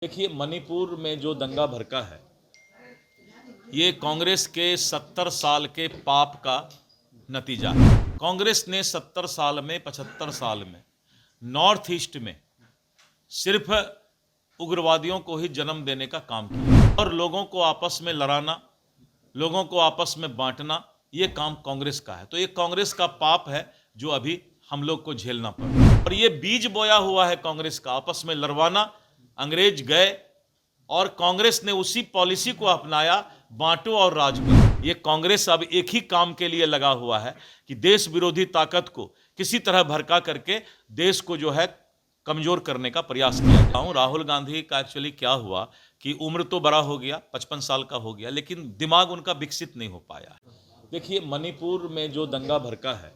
देखिए, मणिपुर में जो दंगा भड़का है, ये कांग्रेस के 70 साल के पाप का नतीजा है। कांग्रेस ने 70 साल में 75 साल में नॉर्थ ईस्ट में सिर्फ उग्रवादियों को ही जन्म देने का काम किया और लोगों को आपस में लड़ाना, लोगों को आपस में बांटना, ये काम कांग्रेस का है। तो ये कांग्रेस का पाप है जो अभी हम लोग को झेलना पड़ा और ये बीज बोया हुआ है कांग्रेस का, आपस में लड़वाना। अंग्रेज गए और कांग्रेस ने उसी पॉलिसी को अपनाया, बांटो और राज करो। ये कांग्रेस अब एक ही काम के लिए लगा हुआ है कि देश विरोधी ताकत को किसी तरह भड़का करके देश को जो है कमजोर करने का प्रयास किया जाए। राहुल गांधी का एक्चुअली क्या हुआ कि उम्र तो बड़ा हो गया, 55 साल का हो गया, लेकिन दिमाग उनका विकसित नहीं हो पाया। देखिए, मणिपुर में जो दंगा भड़का है,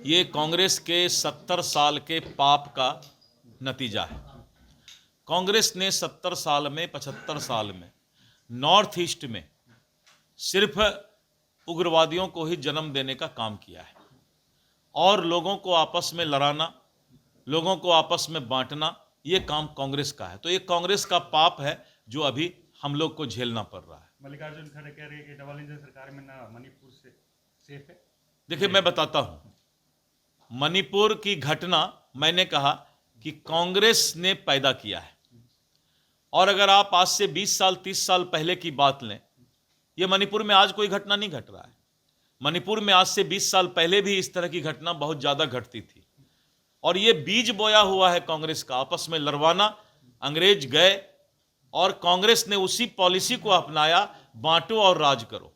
ये कांग्रेस के 70 साल के पाप का नतीजा है। कांग्रेस ने 70 साल में 75 साल में नॉर्थ ईस्ट में सिर्फ उग्रवादियों को ही जन्म देने का काम किया है और लोगों को आपस में लड़ाना, लोगों को आपस में बांटना, ये काम कांग्रेस का है। तो ये कांग्रेस का पाप है जो अभी हम लोग को झेलना पड़ रहा है। मल्लिकार्जुन खड़गे कह रहे हैं कि डबल इंजन सरकार में ना मणिपुर से सेफ है। देखिए, मैं बताता हूं, मणिपुर की घटना मैंने कहा कि कांग्रेस ने पैदा किया है और अगर आप आज से 20 साल 30 साल पहले की बात लें, ये मणिपुर में आज कोई घटना नहीं घट रहा है। मणिपुर में आज से 20 साल पहले भी इस तरह की घटना बहुत ज़्यादा घटती थी और ये बीज बोया हुआ है कांग्रेस का, आपस में लड़वाना। अंग्रेज गए और कांग्रेस ने उसी पॉलिसी को अपनाया, बांटो और राज करो।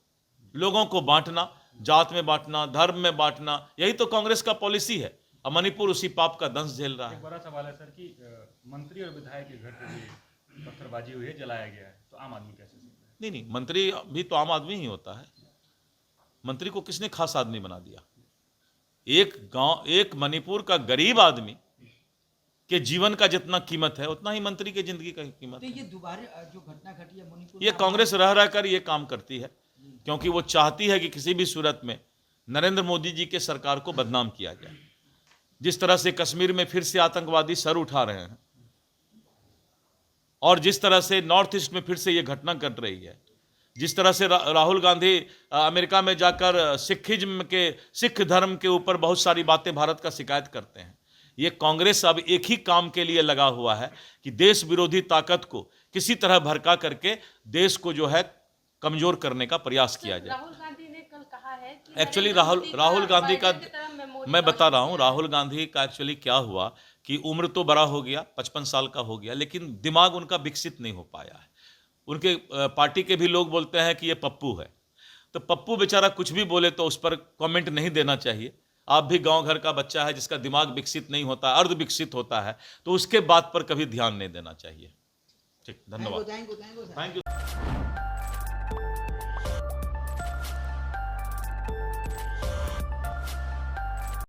लोगों को बांटना, जात में बांटना, धर्म में बांटना, यही तो कांग्रेस का पॉलिसी है और मणिपुर उसी पाप का दंश झेल रहा है। एक बड़ा सवाल है सर कि मंत्री और विधायक के घर पे भी पत्थरबाजी हुई है, जलाया गया है, तो आम आदमी कैसे सकता है? नहीं, मंत्री भी तो आम आदमी ही होता है। मंत्री को किसने खास आदमी बना दिया? एक मणिपुर का गरीब आदमी के जीवन का जितना कीमत है उतना ही मंत्री के जिंदगी का कीमत तो है। ये दोबारा जो घटना घटी है मणिपुर, ये कांग्रेस रह रहकर ये काम करती है क्योंकि वो चाहती है कि किसी भी सूरत में नरेंद्र मोदी जी के सरकार को बदनाम किया जाए। जिस तरह से कश्मीर में फिर से आतंकवादी सर उठा रहे हैं और जिस तरह से नॉर्थ ईस्ट में फिर से ये घटना घट रही है, जिस तरह से राहुल गांधी अमेरिका में जाकर सिख धर्म के ऊपर बहुत सारी बातें भारत का शिकायत करते हैं, ये कांग्रेस अब एक ही काम के लिए लगा हुआ है कि देश विरोधी ताकत को किसी तरह भड़का करके देश को जो है कमजोर करने का प्रयास किया जाए। राहुल गांधी ने कल कहा है कि एक्चुअली राहुल गांधी का मैं बता रहा हूं, राहुल गांधी का एक्चुअली क्या हुआ कि उम्र तो बड़ा हो गया, 55 साल का हो गया, लेकिन दिमाग उनका विकसित नहीं हो पाया है। उनके पार्टी के भी लोग बोलते हैं कि ये पप्पू है, तो पप्पू बेचारा कुछ भी बोले तो उस पर कमेंट नहीं देना चाहिए। आप भी गांव घर का बच्चा है जिसका दिमाग विकसित नहीं होता, अर्ध विकसित होता है, तो उसके बात पर कभी ध्यान नहीं देना चाहिए। ठीक, धन्यवाद, थैंक यू।